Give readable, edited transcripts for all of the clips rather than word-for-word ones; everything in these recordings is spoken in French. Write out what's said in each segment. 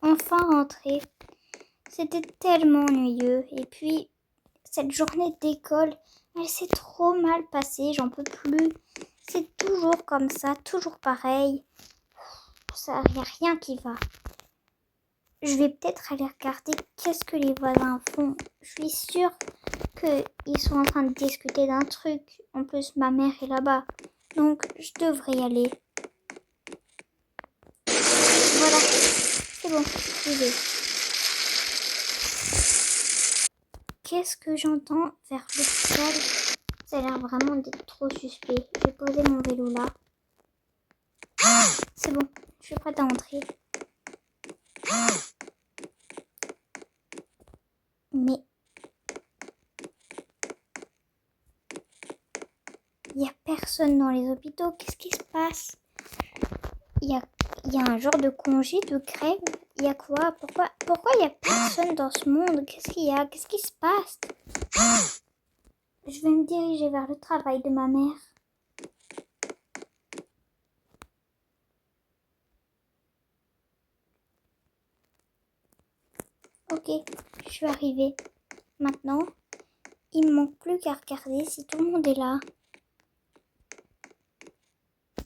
enfin rentrée. C'était tellement ennuyeux. Et puis, cette journée d'école, elle s'est trop mal passée, j'en peux plus. C'est toujours comme ça, toujours pareil. Ça, y a rien qui va. Je vais peut-être aller regarder qu'est-ce que les voisins font. Je suis sûre qu'ils sont en train de discuter d'un truc. En plus, ma mère est là-bas. Donc, je devrais y aller. Voilà, c'est bon, j'y vais. Qu'est-ce que j'entends vers l'hôpital? Ça a l'air vraiment d'être trop suspect. Je vais poser mon vélo là. C'est bon, je suis prête à entrer. Mais il n'y a personne dans les hôpitaux. Qu'est-ce qui se passe? Il y a un genre de congé, de grève. Il y a quoi? Pourquoi il n'y a personne dans ce monde? Qu'est-ce qu'il y a? Qu'est-ce qui se passe? Je vais me diriger vers le travail de ma mère. Ok, je suis arrivée. Maintenant, il me manque plus qu'à regarder si tout le monde est là.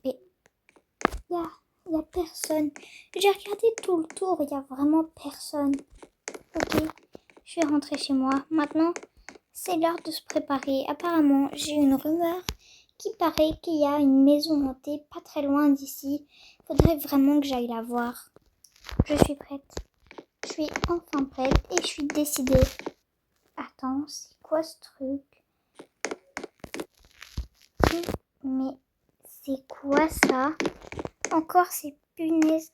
Mais il y a personne. J'ai regardé tout le tour, il y a vraiment personne. Ok, je vais rentrer chez moi. Maintenant, c'est l'heure de se préparer. Apparemment, j'ai une rumeur qui paraît qu'il y a une maison hantée pas très loin d'ici. Faudrait vraiment que j'aille la voir. Je suis prête. Je suis enfin prête et je suis décidée. Attends, c'est quoi ce truc? Mais c'est quoi ça? Encore ces punaises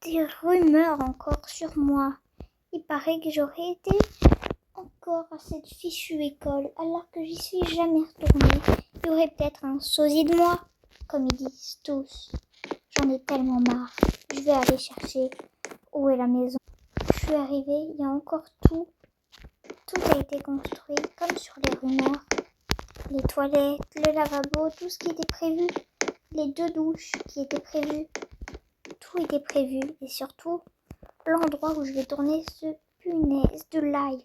des rumeurs encore sur moi. Il paraît que j'aurais été encore à cette fichue école alors que j'y suis jamais retournée. Il y aurait peut-être un sosie de moi, comme ils disent tous. J'en ai tellement marre. Je vais aller chercher où est la maison. Je suis arrivée, il y a encore tout. Tout a été construit comme sur les rumeurs. Les toilettes, le lavabo, tout ce qui était prévu. Les 2 douches qui étaient prévues. Tout était prévu. Et surtout, l'endroit où je vais tourner ce punaise de live.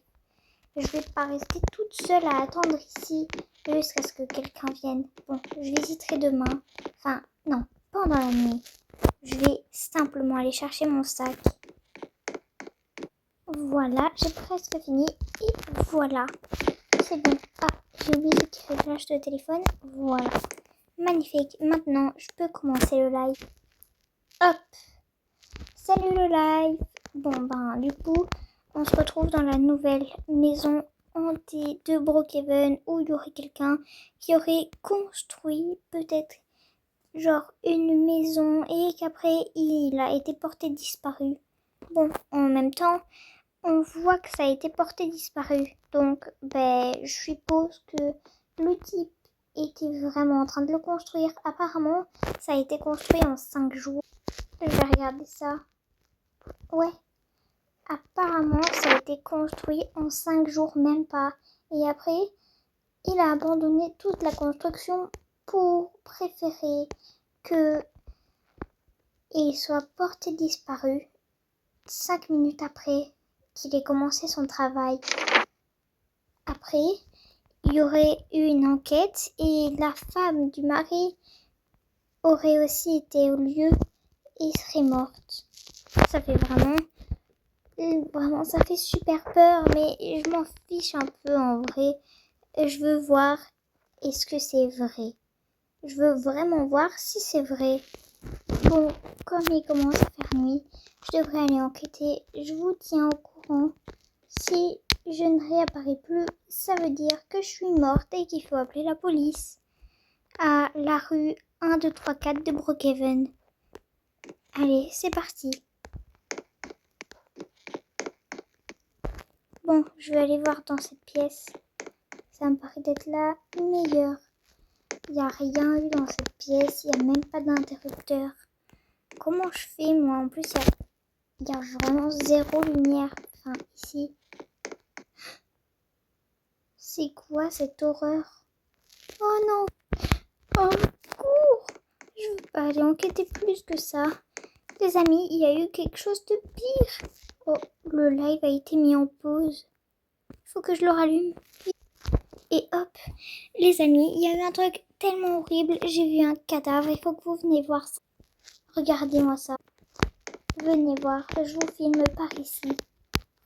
Je vais pas rester toute seule à attendre ici, jusqu'à ce que quelqu'un vienne. Bon, je visiterai demain. Enfin, non, pendant la nuit. Je vais simplement aller chercher mon sac. Voilà, j'ai presque fini. Et voilà. C'est bon. Ah, j'ai oublié le petit réglage de téléphone. Voilà. Magnifique. Maintenant, je peux commencer le live. Hop. Salut le live. Bon, du coup, on se retrouve dans la nouvelle maison hantée de Brookhaven où il y aurait quelqu'un qui aurait construit peut-être genre une maison et qu'après il a été porté disparu. Bon, en même temps, on voit que ça a été porté disparu. Donc, je suppose que le type était vraiment en train de le construire. Apparemment, ça a été construit en 5 jours. Je vais regarder ça. Ouais. Apparemment, ça a été construit en 5 jours, même pas. Et après, il a abandonné toute la construction pour préférer que il soit porté disparu 5 minutes après qu'il ait commencé son travail. Après, il y aurait eu une enquête et la femme du mari aurait aussi été au lieu et serait morte. Ça fait vraiment, ça fait super peur, mais je m'en fiche un peu en vrai. Je veux voir est-ce que c'est vrai. Je veux vraiment voir si c'est vrai. Bon, comme il commence à faire nuit, je devrais aller enquêter. Je vous tiens au courant. Si je ne réapparais plus, ça veut dire que je suis morte et qu'il faut appeler la police. À la rue 1, 2, 3, 4 de Brookhaven. Allez, c'est parti. Bon, je vais aller voir dans cette pièce. Ça me paraît d'être la meilleure. Il n'y a rien eu dans cette pièce, il n'y a même pas d'interrupteur. Comment je fais moi? En plus, il y a vraiment zéro lumière. Enfin, ici. C'est quoi cette horreur? Oh non! Oh, cours! Je veux pas aller enquêter plus que ça. Les amis, il y a eu quelque chose de pire. Oh, le live a été mis en pause. Il faut que je le rallume. Et hop, les amis, il y a eu un truc tellement horrible. J'ai vu un cadavre, il faut que vous venez voir ça. Regardez-moi ça. Venez voir, je vous filme par ici.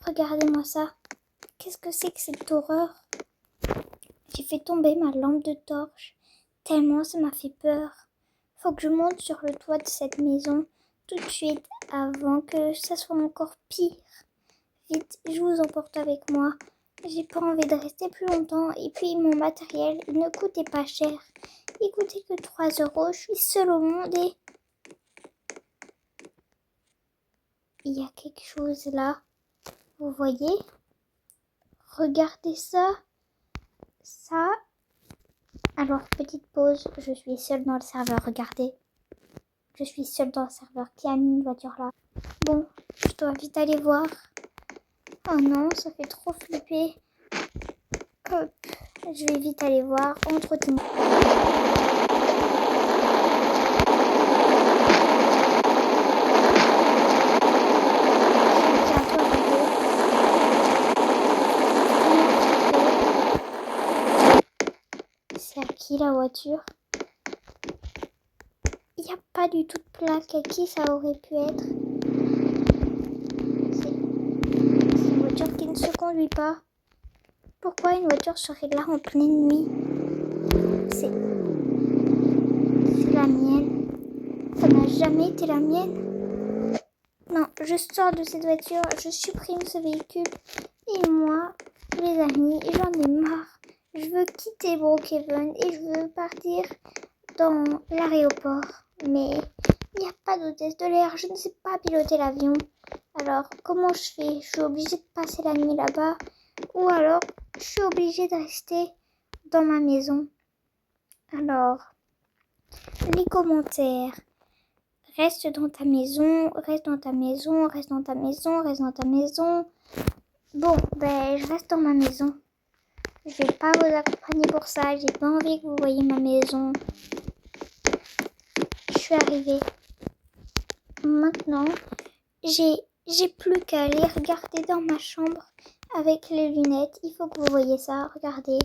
Regardez-moi ça. Qu'est-ce que c'est que cette horreur? J'ai fait tomber ma lampe de torche. Tellement ça m'a fait peur. Faut que je monte sur le toit de cette maison tout de suite avant que ça soit encore pire. Vite, je vous emporte avec moi. J'ai pas envie de rester plus longtemps. Et puis mon matériel ne coûtait pas cher. Il coûtait que 3 €. Je suis seule au monde et... Il y a quelque chose là. Vous voyez? Regardez ça. Ça. Alors, petite pause. Je suis seule dans le serveur. Regardez. Je suis seule dans le serveur. Qui a mis une voiture là? Bon, je dois vite aller voir. Oh non, ça fait trop flipper. Hop, je vais vite aller voir. Entretenez. C'est à qui la voiture? Il n'y a pas du tout de plaque. À qui ça aurait pu être? C'est une voiture qui ne se conduit pas. Pourquoi une voiture serait là en pleine nuit? C'est la mienne. Ça n'a jamais été la mienne. Non, je sors de cette voiture, je supprime ce véhicule. Et moi, les amis, j'en ai marre. Je veux quitter Brookhaven et je veux partir dans l'aéroport. Mais il n'y a pas d'hôtesse de l'air, je ne sais pas piloter l'avion. Alors, comment je fais? Je suis obligée de passer la nuit là-bas. Ou alors, je suis obligée de rester dans ma maison. Alors, les commentaires. Reste dans ta maison, reste dans ta maison, reste dans ta maison, reste dans ta maison. Bon, ben, je reste dans ma maison. Je vais pas vous accompagner pour ça. J'ai pas envie que vous voyez ma maison. Je suis arrivée. Maintenant, j'ai plus qu'à aller regarder dans ma chambre avec les lunettes. Il faut que vous voyez ça. Regardez.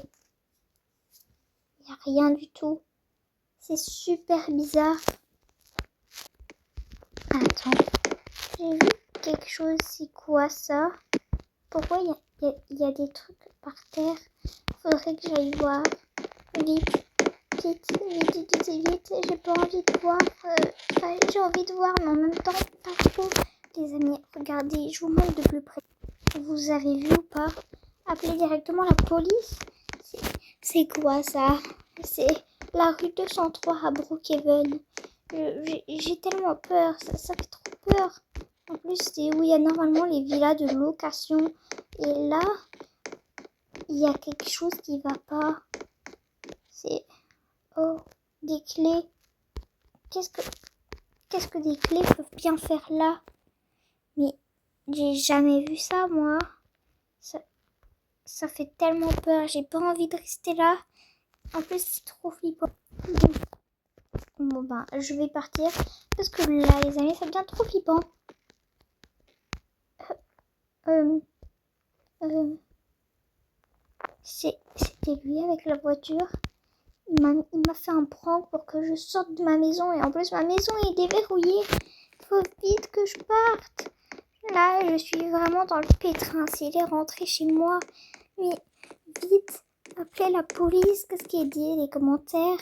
Il n'y a rien du tout. C'est super bizarre. Attends. J'ai vu quelque chose. C'est quoi ça? Pourquoi il y a des trucs par terre? Faudrait que j'aille voir. Vite. J'ai pas envie de voir. J'ai envie de voir, mais en même temps, pas trop. Les amis, regardez, je vous montre de plus près. Vous avez vu ou pas? Appelez directement la police. C'est quoi ça? C'est la rue 203 à Brookhaven. J'ai tellement peur. Ça fait trop peur. En plus, c'est où il y a normalement les villas de location. Et là, il y a quelque chose qui va pas. C'est... Oh, des clés. Qu'est-ce que des clés peuvent bien faire là? Mais j'ai jamais vu ça, moi. Ça fait tellement peur. J'ai pas envie de rester là. En plus, c'est trop flippant. Bon, ben, je vais partir. Parce que là, les amis, ça devient trop flippant. C'était lui avec la voiture. Il m'a fait un prank pour que je sorte de ma maison. Et en plus, ma maison est déverrouillée. Il faut vite que je parte. Là, je suis vraiment dans le pétrin. S'il est rentré chez moi. Mais vite, appelez la police. Qu'est-ce qui est dit? Les commentaires.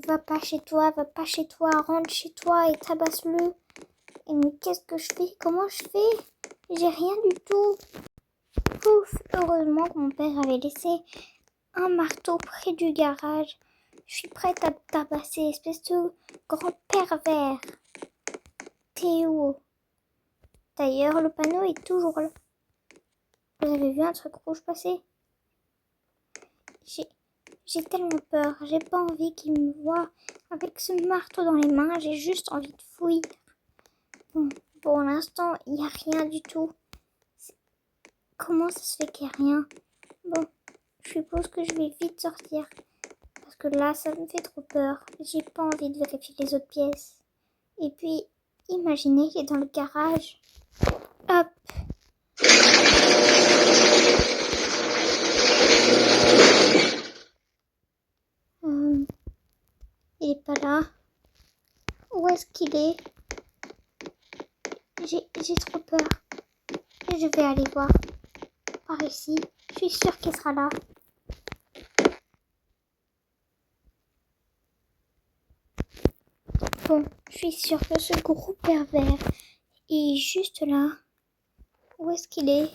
Va pas chez toi, rentre chez toi et tabasse-le. Et mais qu'est-ce que je fais? Comment je fais? J'ai rien du tout. Ouf, heureusement que mon père avait laissé un marteau près du garage. Je suis prête à te tabasser, espèce de grand pervers. Théo. D'ailleurs, le panneau est toujours là. Vous avez vu un truc rouge passer? J'ai tellement peur. J'ai pas envie qu'il me voie avec ce marteau dans les mains. J'ai juste envie de fuir. Bon, pour l'instant, il n'y a rien du tout. Comment ça se fait qu'il n'y a rien? Bon, je suppose que je vais vite sortir. Parce que là, ça me fait trop peur. J'ai pas envie de vérifier les autres pièces. Et puis, Imaginez qu'il est dans le garage. Hop. Il est pas là. Où est-ce qu'il est? J'ai trop peur. Je vais aller voir. Par ici. Je suis sûre qu'il sera là. Bon, je suis sûre que ce gros pervers est juste là. Où est-ce qu'il est?